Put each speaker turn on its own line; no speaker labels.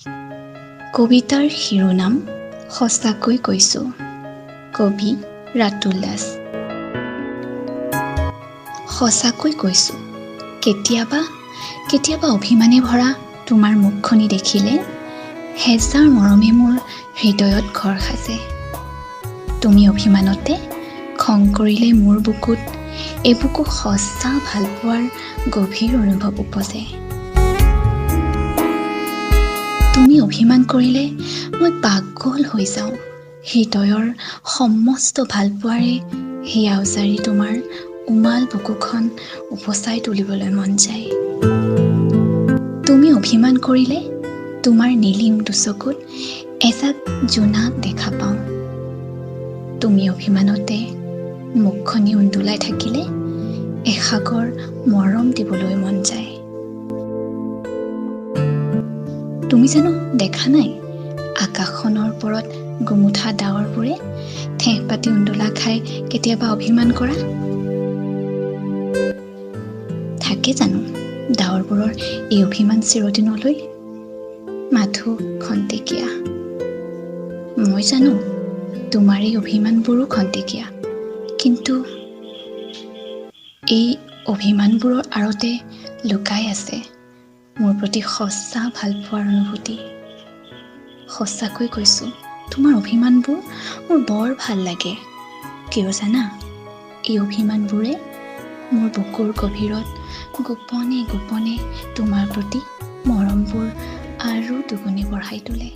কবিতাৰ শিৰোনাম সঁচাকৈ কৈছোঁ। কবি ৰাতুল দাস। সঁচাকৈ কৈছোঁ, কেতিয়াবা অভিমানে ভৰা তোমাৰ মুখখনি দেখিলে হেজাৰ মৰমে মোৰ হৃদয়ত ঘৰ সাজে। তুমি অভিমানতে খং কৰিলে মোৰ বুকুত এবুকু সঁচা ভালপোৱাৰ গভীৰ অনুভৱ উপজে। তুমি অভিমান কৰিলে মই পাগল হৈ যাওঁ। হৃদয়ৰ সমস্ত ভালপোৱাৰে হিয়া উজাৰি তোমাৰ উমাল বুকুখন উপচাই তুলিবলৈ মন যায়। তুমি অভিমান কৰিলে তোমাৰ নীলিম দুচকুত এজাক জোনাক দেখা পাওঁ। তুমি অভিমানতে মুখখনি উন্দোলাই থাকিলে এসাগৰ মৰম দিবলৈ মন যায়। তুমি জানো দেখা নাই আকাশখনৰ ওপৰত গুমুঠা ডাৱৰবোৰে ঠেহ পাতি উন্দোলা খাই কেতিয়াবা অভিমান কৰা? থাকে জানো ডাৱৰবোৰৰ এই অভিমান চিৰদিনলৈ? মাথো খন্তেকীয়া। মই জানো তোমাৰ এই অভিমানবোৰো খন্তেকীয়া, কিন্তু এই অভিমানবোৰৰ আঁৰতে লুকাই আছে মোৰ প্ৰতি সঁচা ভালপোৱাৰ অনুভূতি। সঁচাকৈ কৈছোঁ, তোমাৰ অভিমানবোৰ মোৰ বৰ ভাল লাগে। কিয় জানা? এই অভিমানবোৰে মোৰ বুকুৰ গভীৰত গোপনে গোপনে তোমাৰ প্ৰতি মৰমবোৰ আৰু দুগুণে বঢ়াই তোলে।